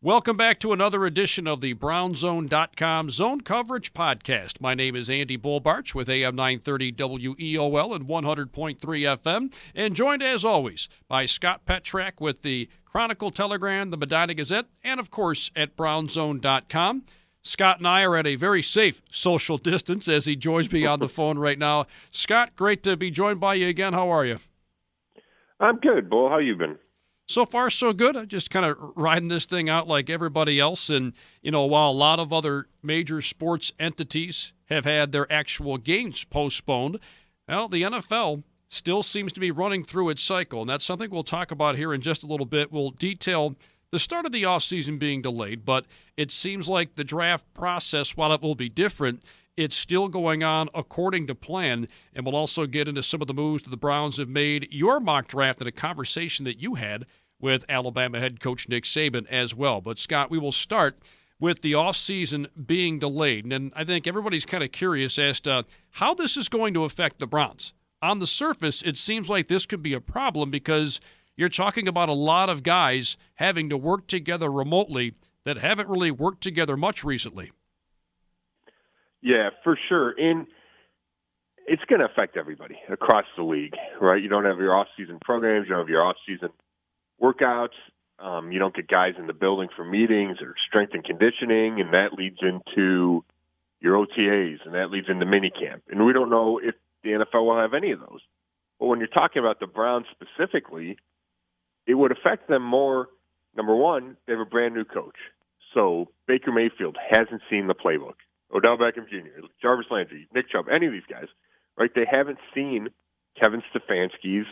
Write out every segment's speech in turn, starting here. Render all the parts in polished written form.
Welcome back to another edition of the BrownsZone.com Zone Coverage Podcast. My name is Andy Barch with AM 930 WEOL and 100.3 FM, and joined as always by Scott Petrak with the Chronicle, Telegram, the Medina Gazette, and of course at BrownsZone.com. Scott and I are at a very safe social distance as he joins me on the phone right now. Scott, great to be joined by you again. How are you? I'm good, Bull. How you been? So far, so good. I'm just kind of riding this thing out like everybody else. And, while a lot of other major sports entities have had their actual games postponed, well, the NFL still seems to be running through its cycle. And that's something we'll talk about here in just a little bit. We'll detail the start of the offseason being delayed, but it seems like the draft process, while it will be different, it's still going on according to plan, and we'll also get into some of the moves that the Browns have made, your mock draft, and a conversation that you had with Alabama head coach Nick Saban as well. But, Scott, we will start with the offseason being delayed, and I think everybody's kind of curious as to how this is going to affect the Browns. On the surface, it seems like this could be a problem because you're talking about a lot of guys having to work together remotely that haven't really worked together much recently. Yeah, for sure. And it's going to affect everybody across the league, right? You don't have your off-season programs. You don't have your off-season workouts. You don't get guys in the building for meetings or strength and conditioning, and that leads into your OTAs, and that leads into minicamp. And we don't know if the NFL will have any of those. But when you're talking about the Browns specifically, it would affect them more. Number one, they have a brand-new coach. So Baker Mayfield hasn't seen the playbook. Odell Beckham Jr., Jarvis Landry, Nick Chubb, any of these guys, right? They haven't seen Kevin Stefanski's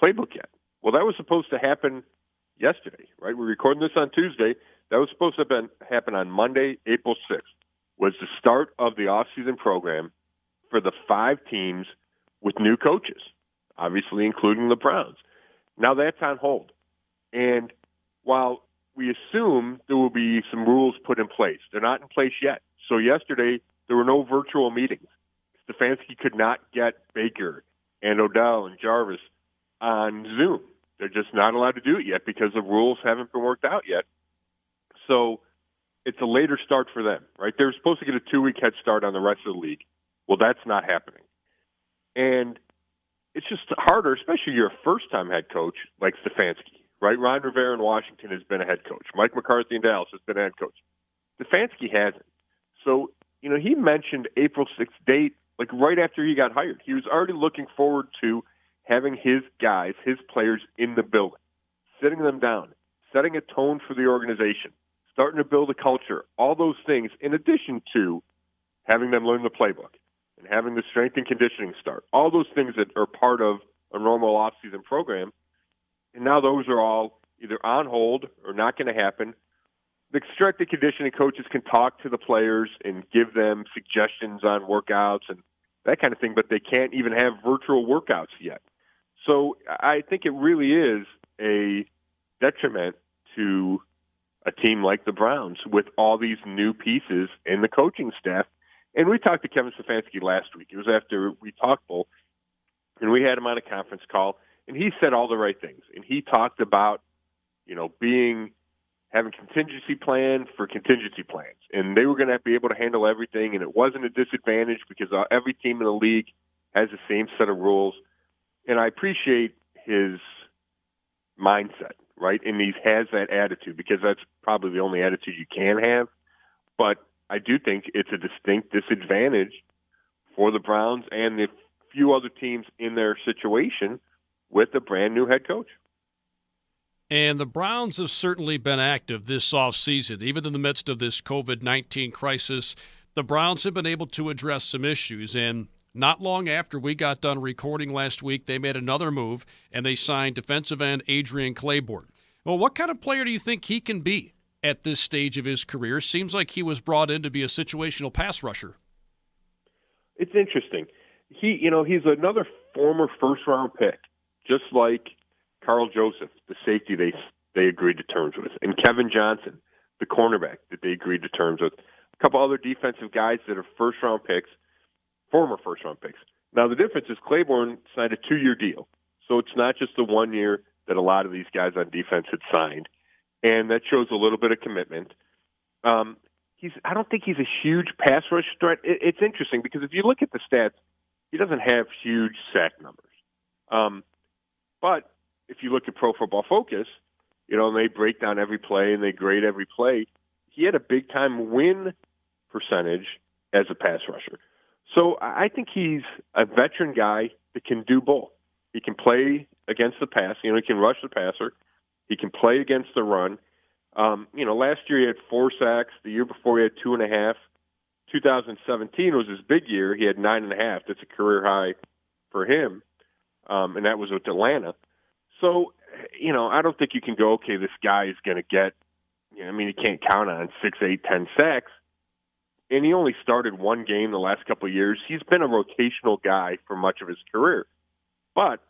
playbook yet. Well, that was supposed to happen yesterday, right? We're recording this on Tuesday. That was supposed to happen on Monday, April 6th, was the start of the offseason program for the 5 teams with new coaches, obviously including the Browns. Now that's on hold. And while we assume there will be some rules put in place, they're not in place yet. So yesterday, there were no virtual meetings. Stefanski could not get Baker and Odell and Jarvis on Zoom. They're just not allowed to do it yet because the rules haven't been worked out yet. So it's a later start for them, right? They're supposed to get a 2-week head start on the rest of the league. Well, that's not happening. And it's just harder, especially you're a first-time head coach like Stefanski, right? Ron Rivera in Washington has been a head coach. Mike McCarthy in Dallas has been a head coach. Stefanski hasn't. So, he mentioned April 6th date, like right after he got hired. He was already looking forward to having his guys, his players in the building, sitting them down, setting a tone for the organization, starting to build a culture, all those things, in addition to having them learn the playbook and having the strength and conditioning start, all those things that are part of a normal off-season program. And now those are all either on hold or not going to happen. The strength and conditioning coaches can talk to the players and give them suggestions on workouts and that kind of thing, but they can't even have virtual workouts yet. So I think it really is a detriment to a team like the Browns with all these new pieces in the coaching staff. And we talked to Kevin Stefanski last week. It was after we talked, Bull, and we had him on a conference call, and he said all the right things. And he talked about, having contingency plan for contingency plans. And they were going to be able to handle everything, and it wasn't a disadvantage because every team in the league has the same set of rules. And I appreciate his mindset, right? And he has that attitude because that's probably the only attitude you can have. But I do think it's a distinct disadvantage for the Browns and the few other teams in their situation with a brand-new head coach. And the Browns have certainly been active this offseason. Even in the midst of this COVID-19 crisis, the Browns have been able to address some issues. And not long after we got done recording last week, they made another move, and they signed defensive end Adrian Claiborne. Well, what kind of player do you think he can be at this stage of his career? Seems like he was brought in to be a situational pass rusher. It's interesting. He's another former first-round pick, just like Carl Joseph, the safety they agreed to terms with, and Kevin Johnson, the cornerback that they agreed to terms with. A couple other defensive guys that are first-round picks, former first-round picks. Now, the difference is Claiborne signed a 2-year deal, so it's not just the 1 year that a lot of these guys on defense had signed. and that shows a little bit of commitment. I don't think he's a huge pass rush threat. It's interesting because if you look at the stats, he doesn't have huge sack numbers. But if you look at Pro Football Focus, and they break down every play and they grade every play, he had a big-time win percentage as a pass rusher. So I think he's a veteran guy that can do both. He can play against the pass. He can rush the passer. He can play against the run. Last year he had 4 sacks. The year before he had 2.5. 2017 was his big year. He had 9.5. That's a career high for him, and that was with Atlanta. So, I don't think you can go, okay, this guy is going to get, you can't count on 6, 8, 10 sacks. And he only started one game the last couple of years. He's been a rotational guy for much of his career. But,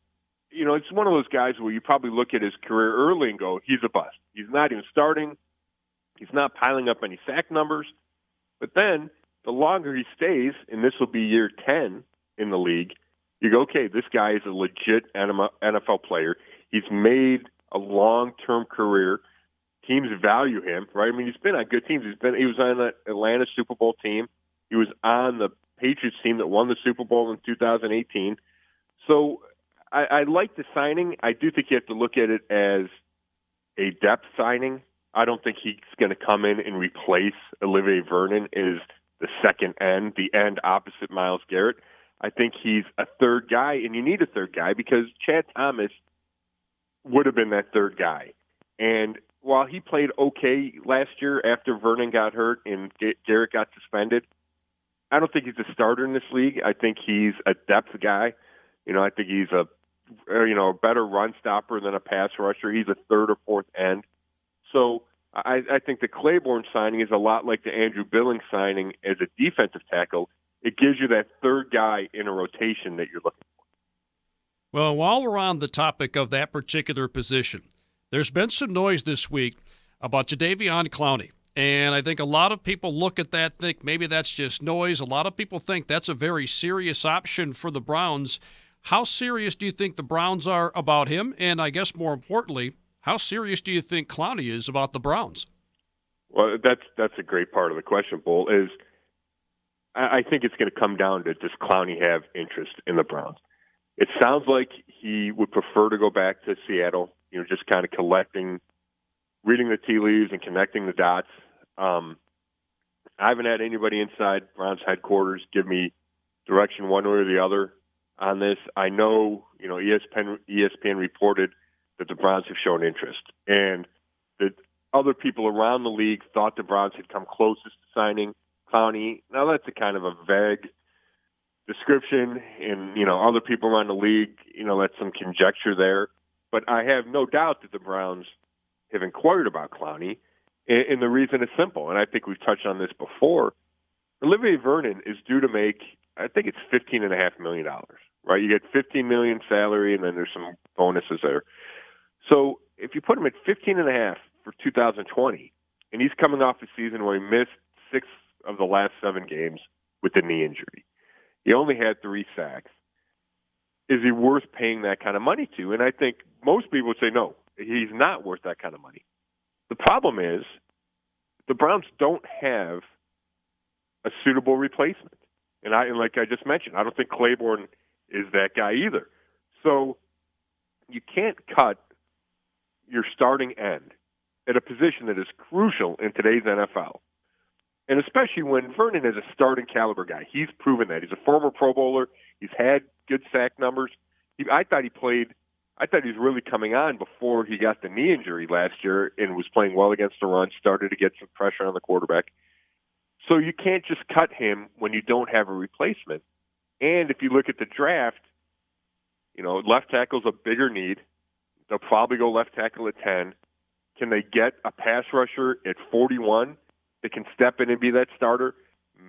it's one of those guys where you probably look at his career early and go, he's a bust. He's not even starting. He's not piling up any sack numbers. But then the longer he stays, and this will be year 10 in the league, you go, okay, this guy is a legit NFL player. He's made a long-term career. Teams value him, right? He's been on good teams. He was on the Atlanta Super Bowl team. He was on the Patriots team that won the Super Bowl in 2018. So I like the signing. I do think you have to look at it as a depth signing. I don't think he's going to come in and replace Olivier Vernon as the second end, the end opposite Myles Garrett. I think he's a third guy, and you need a third guy because Chad Thomas would have been that third guy. And while he played okay last year after Vernon got hurt and Garrett got suspended, I don't think he's a starter in this league. I think he's a depth guy. I think he's a better run stopper than a pass rusher. He's a third or fourth end. So I think the Claiborne signing is a lot like the Andrew Billings signing as a defensive tackle. It gives you that third guy in a rotation that you're looking for. Well, while we're on the topic of that particular position, there's been some noise this week about Jadeveon Clowney. And I think a lot of people look at that, think maybe that's just noise. A lot of people think that's a very serious option for the Browns. How serious do you think the Browns are about him? And I guess more importantly, how serious do you think Clowney is about the Browns? Well, that's a great part of the question, Bull, is I think it's going to come down to, does Clowney have interest in the Browns? It sounds like he would prefer to go back to Seattle, just kind of reading the tea leaves and connecting the dots. I haven't had anybody inside Browns headquarters give me direction one way or the other on this. I know, ESPN reported that the Browns have shown interest, and that other people around the league thought the Browns had come closest to signing Clowney. Now that's a kind of a vague description, and other people around the league, that's some conjecture there. But I have no doubt that the Browns have inquired about Clowney, and the reason is simple. And I think we've touched on this before. Olivier Vernon is due to make, I think it's $15.5 million, right? You get $15 million salary, and then there's some bonuses there. So if you put him at $15.5 for 2020, and he's coming off a season where he missed 6 of the last 7 games with a knee injury, he only had 3 sacks. Is he worth paying that kind of money to? And I think most people would say no, he's not worth that kind of money. The problem is the Browns don't have a suitable replacement. And like I just mentioned, I don't think Claiborne is that guy either. So you can't cut your starting end at a position that is crucial in today's NFL. And especially when Vernon is a starting caliber guy. He's proven that. He's a former Pro Bowler. He's had good sack numbers. I thought he was really coming on before he got the knee injury last year and was playing well against the run, started to get some pressure on the quarterback. So you can't just cut him when you don't have a replacement. And if you look at the draft, left tackle's a bigger need. They'll probably go left tackle at 10. Can they get a pass rusher at 41 that can step in and be that starter?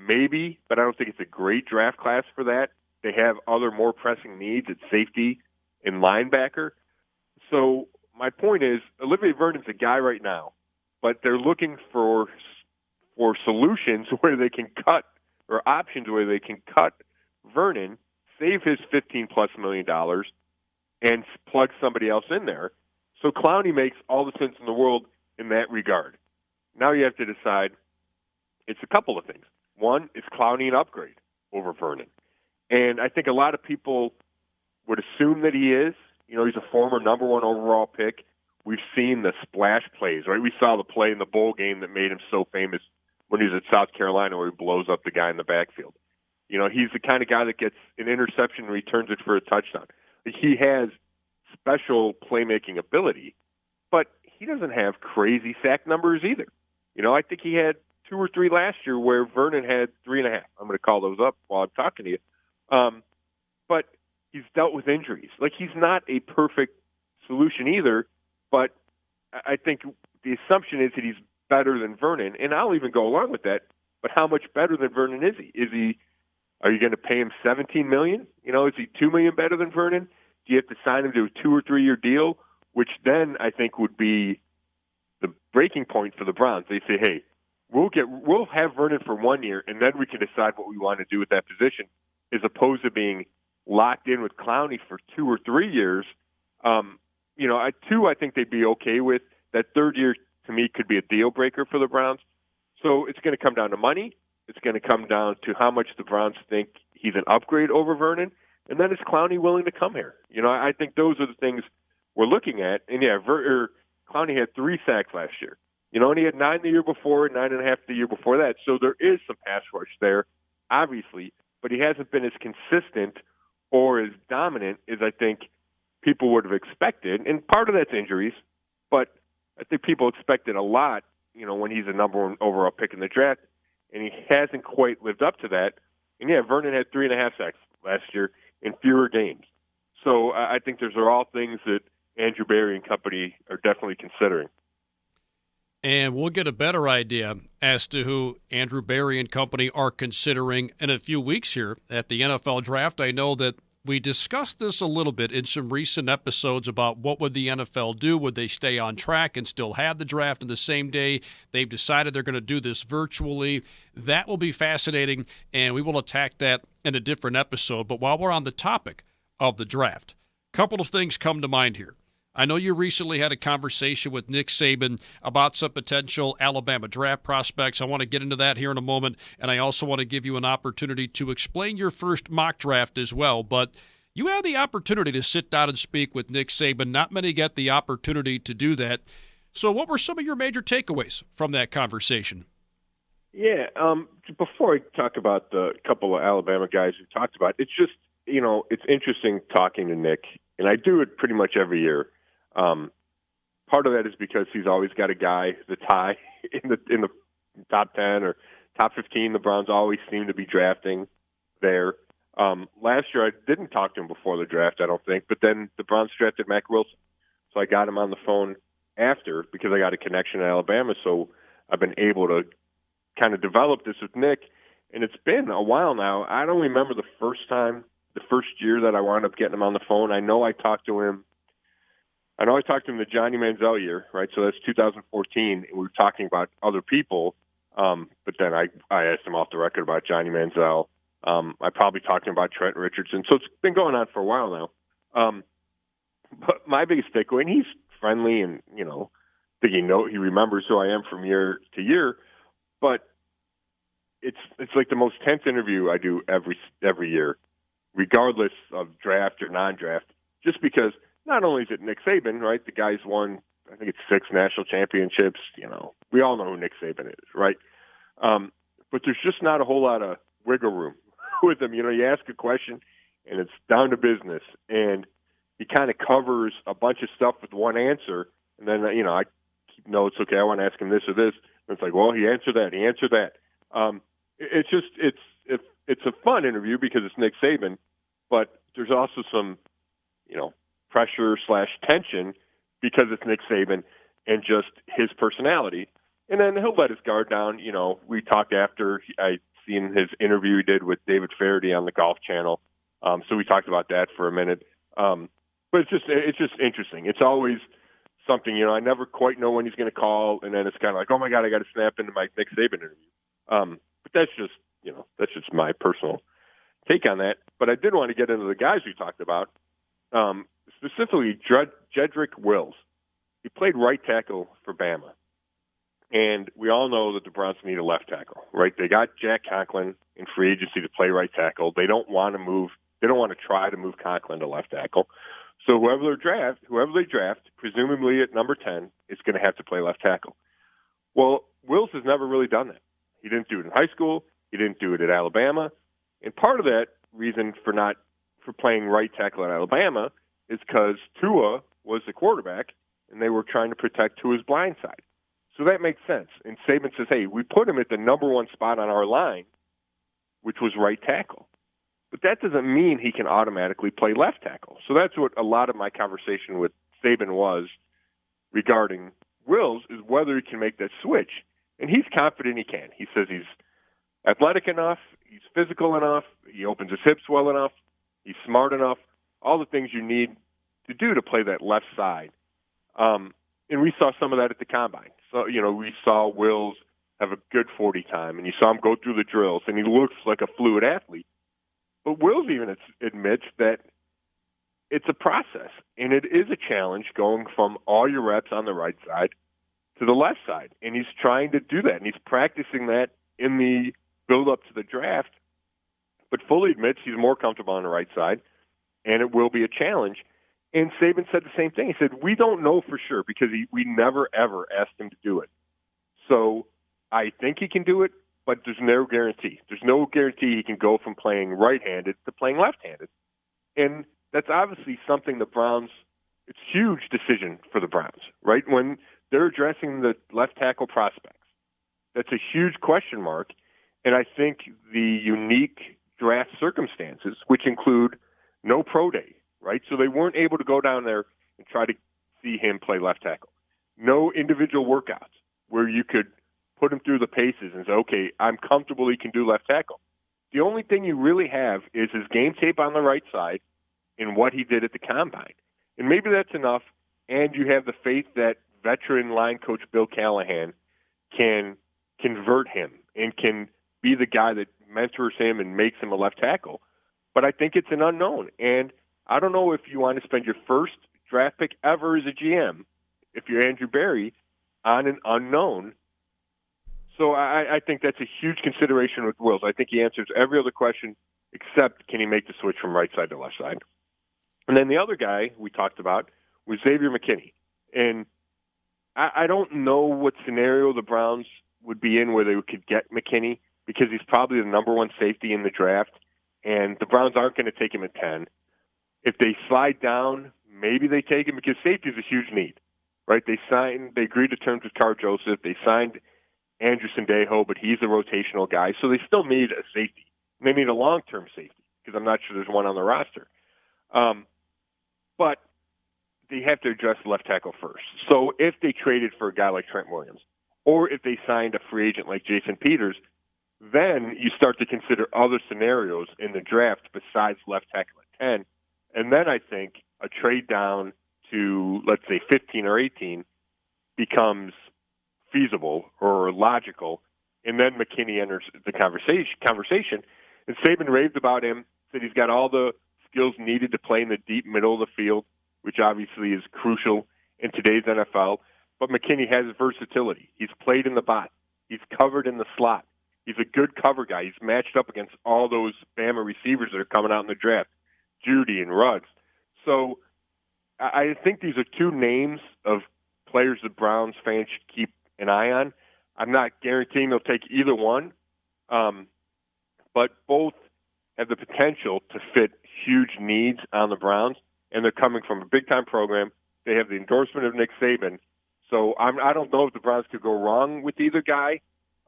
Maybe, but I don't think it's a great draft class for that. They have other more pressing needs at safety and linebacker. So my point is, Olivier Vernon's a guy right now, but they're looking for solutions where they can cut, or options where they can cut Vernon, save his $15+ million, and plug somebody else in there. So Clowney makes all the sense in the world in that regard. Now you have to decide, it's a couple of things. One, is Clowney an upgrade over Vernon? And I think a lot of people would assume that he is. You know, he's a former number 1 overall pick. We've seen the splash plays, right? We saw the play in the bowl game that made him so famous when he was at South Carolina where he blows up the guy in the backfield. You know, he's the kind of guy that gets an interception and returns it for a touchdown. He has special playmaking ability, but he doesn't have crazy sack numbers either. You know, I think he had 2 or 3 last year where Vernon had 3.5. I'm going to call those up while I'm talking to you. But he's dealt with injuries. Like, he's not a perfect solution either, but I think the assumption is that he's better than Vernon, and I'll even go along with that. But how much better than Vernon is he? Are you going to pay him $17 million? You know, is he $2 million better than Vernon? Do you have to sign him to a 2 or 3 year deal? Which then I think would be the breaking point for the Browns. They say, hey, we'll have Vernon for 1 year, and then we can decide what we want to do with that position, as opposed to being locked in with Clowney for 2 or 3 years. You know, 2, I think they'd be okay with. That 3rd year, to me, could be a deal breaker for the Browns. So it's going to come down to money. It's going to come down to how much the Browns think he's an upgrade over Vernon. And then is Clowney willing to come here? You know, I think those are the things we're looking at. And, yeah, Clowney had 3 sacks last year. You know, and he had 9 the year before, 9.5 the year before that. So there is some pass rush there, obviously. But he hasn't been as consistent or as dominant as I think people would have expected. And part of that's injuries, but I think people expected a lot, you know, when he's a number 1 overall pick in the draft, and he hasn't quite lived up to that. And, yeah, Vernon had 3.5 sacks last year in fewer games. So I think those are all things that Andrew Berry and company are definitely considering. And we'll get a better idea as to who Andrew Berry and company are considering in a few weeks here at the NFL Draft. I know that we discussed this a little bit in some recent episodes about what would the NFL do. Would they stay on track and still have the draft in the same day? They've decided they're going to do this virtually. That will be fascinating, and we will attack that in a different episode. But while we're on the topic of the draft, a couple of things come to mind here. I know you recently had a conversation with Nick Saban about some potential Alabama draft prospects. I want to get into that here in a moment, and I also want to give you an opportunity to explain your first mock draft as well. But you had the opportunity to sit down and speak with Nick Saban. Not many get the opportunity to do that. So what were some of your major takeaways from that conversation? Yeah, before I talk about the couple of Alabama guys we talked about, it's just, you know, it's interesting talking to Nick, and I do it pretty much every year. Part of that is because he's always got a guy that's high in the top 10 or top 15. The Browns always seem to be drafting there. Last year I didn't talk to him before the draft, I don't think, but then the Browns drafted Mack Wilson. So I got him on the phone after because I got a connection in Alabama. So I've been able to kind of develop this with Nick, and it's been a while now. I don't remember the first year that I wound up getting him on the phone. I know I talked to him the Johnny Manziel year, right? So that's 2014, and we were talking about other people. But then I asked him off the record about Johnny Manziel. I probably talked to him about Trent Richardson. So it's been going on for a while now. But my biggest takeaway, and he's friendly, and you know, he remembers who I am from year to year. But it's like the most tense interview I do every year, regardless of draft or non-draft, just because. Not only is it Nick Saban, right? The guy's won, I think it's 6 national championships. You know, we all know who Nick Saban is, right? But there's just not a whole lot of wiggle room with him. You know, you ask a question, and it's down to business, and he kind of covers a bunch of stuff with one answer, and then, you know, I keep notes. Okay, I want to ask him this or this. And it's like, well, he answered that. He answered that. It's a fun interview because it's Nick Saban, but there's also some, you know, pressure/tension because it's Nick Saban and just his personality. And then he'll let his guard down. You know, we talked after I seen his interview he did with David Faraday on the Golf Channel. So we talked about that for a minute. But it's just interesting. It's always something, you know, I never quite know when he's going to call. And then it's kind of like, oh my God, I got to snap into my Nick Saban interview. But that's just my personal take on that. But I did want to get into the guys we talked about. Specifically, Jedrick Wills. He played right tackle for Bama. And we all know that the Browns need a left tackle, right? They got Jack Conklin in free agency to play right tackle. They don't want to move. They don't want to try to move Conklin to left tackle. So whoever they draft, presumably at number 10, is going to have to play left tackle. Well, Wills has never really done that. He didn't do it in high school. He didn't do it at Alabama. And part of that reason for playing right tackle at Alabama is because Tua was the quarterback, and they were trying to protect Tua's blind side. So that makes sense. And Saban says, hey, we put him at the number one spot on our line, which was right tackle. But that doesn't mean he can automatically play left tackle. So that's what a lot of my conversation with Saban was regarding Wills, is whether he can make that switch. And he's confident he can. He says he's athletic enough, he's physical enough, he opens his hips well enough, he's smart enough, all the things you need to do to play that left side. And we saw some of that at the Combine. So, we saw Wills have a good 40 time, and you saw him go through the drills, and he looks like a fluid athlete. But Wills even admits that it's a process, and it is a challenge going from all your reps on the right side to the left side. And he's trying to do that, and he's practicing that in the build-up to the draft, but fully admits he's more comfortable on the right side, and it will be a challenge. And Saban said the same thing. He said, we don't know for sure because we never, ever asked him to do it. So I think he can do it, but there's no guarantee. There's no guarantee he can go from playing right-handed to playing left-handed. And that's obviously something the Browns, it's a huge decision for the Browns, right? When they're addressing the left tackle prospects, that's a huge question mark. And I think the unique draft circumstances, which include no pro day, right? So they weren't able to go down there and try to see him play left tackle. No individual workouts where you could put him through the paces and say, okay, I'm comfortable he can do left tackle. The only thing you really have is his game tape on the right side and what he did at the Combine. And maybe that's enough, and you have the faith that veteran line coach Bill Callahan can convert him and can be the guy that mentors him and makes him a left tackle. But I think it's an unknown. And I don't know if you want to spend your first draft pick ever as a GM, if you're Andrew Berry, on an unknown. So I think that's a huge consideration with Wills. I think he answers every other question except can he make the switch from right side to left side. And then the other guy we talked about was Xavier McKinney. And I don't know what scenario the Browns would be in where they could get McKinney because he's probably the number one safety in the draft, and the Browns aren't going to take him at 10. If they slide down, maybe they take him because safety is a huge need, right? They agreed to terms with Carl Joseph. They signed Andrew Sendejo, but he's a rotational guy, so they still need a safety. And they need a long-term safety because I'm not sure there's one on the roster. But they have to address left tackle first. So if they traded for a guy like Trent Williams, or if they signed a free agent like Jason Peters, then you start to consider other scenarios in the draft besides left tackle at 10. And then I think a trade down to, let's say, 15 or 18 becomes feasible or logical, and then McKinney enters the conversation. And Saban raved about him, said he's got all the skills needed to play in the deep middle of the field, which obviously is crucial in today's NFL. But McKinney has versatility. He's played in the box. He's covered in the slot. He's a good cover guy. He's matched up against all those Bama receivers that are coming out in the draft, Judy and Ruggs. So I think these are two names of players the Browns fans should keep an eye on. I'm not guaranteeing they'll take either one, but both have the potential to fit huge needs on the Browns, and they're coming from a big-time program. They have the endorsement of Nick Saban. So I don't know if the Browns could go wrong with either guy.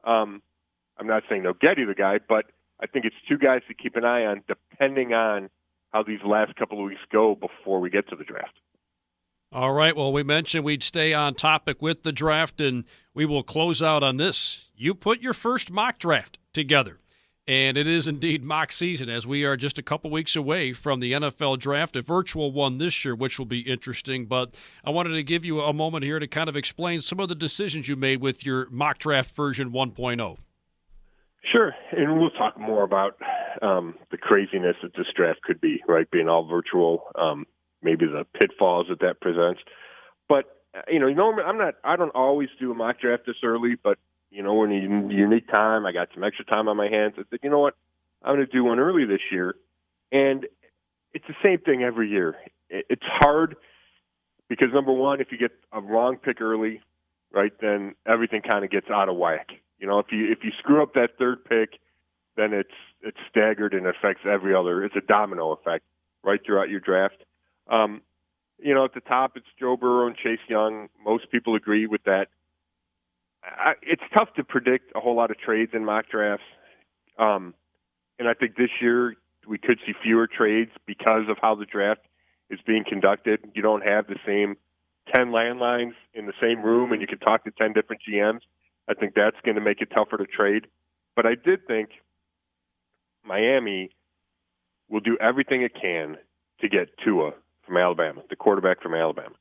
I'm not saying they'll get either guy, but I think it's two guys to keep an eye on depending on how these last couple of weeks go before we get to the draft. All right, well, we mentioned we'd stay on topic with the draft, and we will close out on this. You put your first mock draft together, and it is indeed mock season as we are just a couple weeks away from the NFL draft, a virtual one this year, which will be interesting. But I wanted to give you a moment here to kind of explain some of the decisions you made with your mock draft version 1.0. Sure, and we'll talk more about the craziness that this draft could be, right, being all virtual, maybe the pitfalls that presents. But normally I don't always do a mock draft this early, but when a unique time, I got some extra time on my hands. I said, you know what, I'm going to do one early this year, and it's the same thing every year. It's hard because number one, if you get a wrong pick early, right, then everything kind of gets out of whack. If you screw up that third pick, then it's staggered and affects every other. It's a domino effect right throughout your draft. At the top, it's Joe Burrow and Chase Young. Most people agree with that. It's tough to predict a whole lot of trades in mock drafts. And I think this year we could see fewer trades because of how the draft is being conducted. You don't have the same 10 landlines in the same room and you can talk to 10 different GMs. I think that's going to make it tougher to trade. But I did think Miami will do everything it can to get Tua from Alabama, the quarterback from Alabama.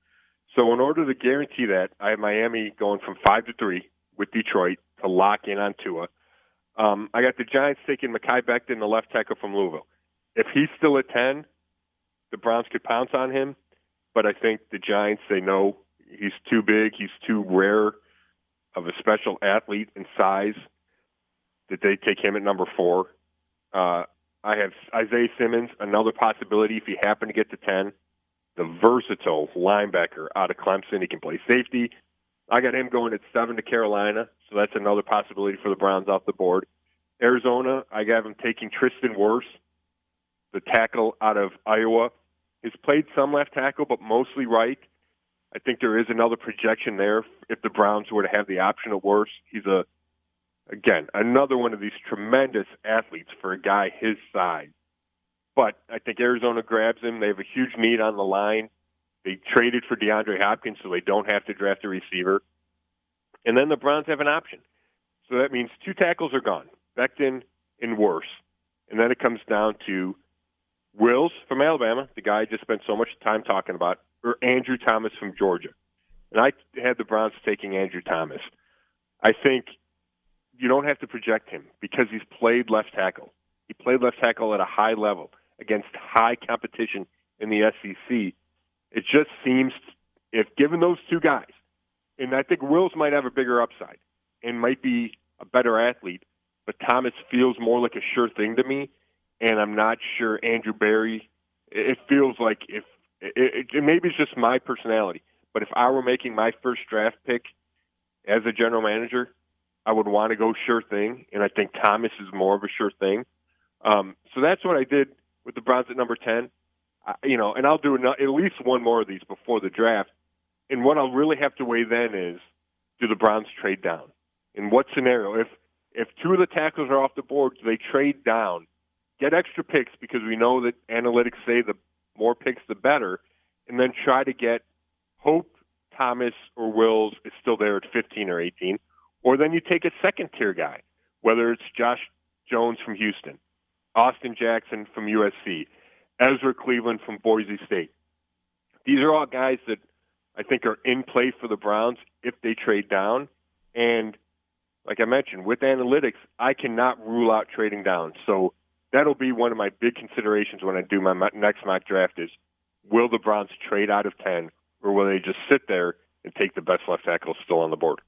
So in order to guarantee that, I have Miami going from 5-3 with Detroit to lock in on Tua. I got the Giants taking Mekhi Becton, the left tackle from Louisville. If he's still at 10, the Browns could pounce on him. But I think the Giants say no, he's too big, he's too rare of a special athlete and size that they take him at number 4. I have Isaiah Simmons, another possibility if he happen to get to 10. The versatile linebacker out of Clemson. He can play safety. I got him going at 7 to Carolina, so that's another possibility for the Browns off the board. Arizona, I got him taking Tristan Wirfs, the tackle out of Iowa. He's played some left tackle, but mostly right. I think there is another projection there if the Browns were to have the option of Wirfs. He's another one of these tremendous athletes for a guy his size. But I think Arizona grabs him. They have a huge need on the line. They traded for DeAndre Hopkins so they don't have to draft a receiver. And then the Browns have an option. So that means 2 tackles are gone, Becton and Wirfs. And then it comes down to Wills from Alabama, the guy I just spent so much time talking about, or Andrew Thomas from Georgia. And I had the Browns taking Andrew Thomas. I think you don't have to project him because he's played left tackle. He played left tackle at a high level against high competition in the SEC. It just seems, if given those 2 guys, and I think Wills might have a bigger upside and might be a better athlete, but Thomas feels more like a sure thing to me, and I'm not sure Andrew Berry. It feels like maybe it's just my personality, but if I were making my first draft pick as a general manager, I would want to go sure thing, and I think Thomas is more of a sure thing. So that's what I did with the Browns at number 10. And I'll do at least one more of these before the draft. And what I'll really have to weigh then is, do the Browns trade down? In what scenario? If 2 of the tackles are off the board, do they trade down, get extra picks because we know that analytics say the more picks the better, and then try to hope Thomas or Wills is still there at 15 or 18, or then you take a second-tier guy, whether it's Josh Jones from Houston, Austin Jackson from USC, Ezra Cleveland from Boise State. These are all guys that I think are in play for the Browns if they trade down. And like I mentioned, with analytics, I cannot rule out trading down. So that'll be one of my big considerations when I do my next mock draft is, will the Browns trade out of 10, or will they just sit there and take the best left tackle still on the board?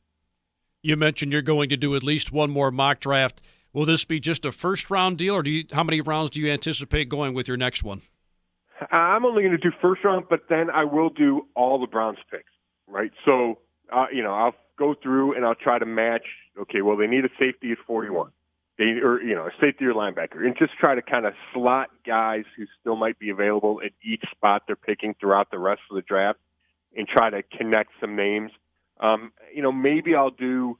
You mentioned you're going to do at least one more mock draft. Will this be just a first-round deal, or how many rounds do you anticipate going with your next one? I'm only going to do first round, but then I will do all the Browns picks, right? So, I'll go through and I'll try to match, okay, well, they need a safety at 41, a safety or linebacker, and just try to kind of slot guys who still might be available at each spot they're picking throughout the rest of the draft and try to connect some names. Maybe I'll do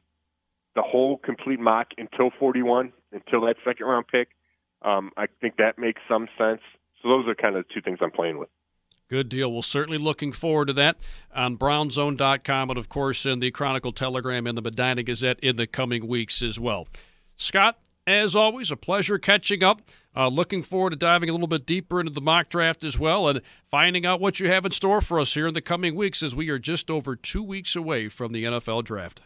the whole complete mock until 41, until that second-round pick. I think that makes some sense. So those are kind of the 2 things I'm playing with. Good deal. We're certainly looking forward to that on BrownsZone.com and, of course, in the Chronicle, Telegram, and the Medina Gazette in the coming weeks as well. Scott, as always, a pleasure catching up. Looking forward to diving a little bit deeper into the mock draft as well and finding out what you have in store for us here in the coming weeks, as we are just over 2 weeks away from the NFL draft.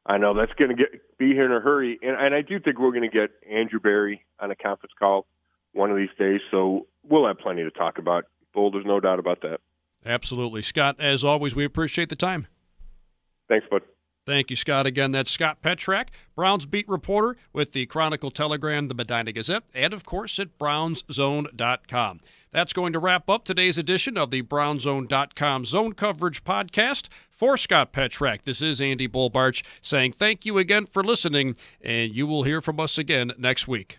I know that's going to be here in a hurry, and I do think we're going to get Andrew Berry on a conference call one of these days, so we'll have plenty to talk about. Bull, there's no doubt about that. Absolutely. Scott, as always, we appreciate the time. Thanks, bud. Thank you, Scott. Again, that's Scott Petrak, Browns beat reporter with the Chronicle, Telegram, the Medina Gazette, and, of course, at BrownsZone.com. That's going to wrap up today's edition of the BrownsZone.com Zone Coverage podcast. For Scott Petrak, this is Andy Barch saying thank you again for listening, and you will hear from us again next week.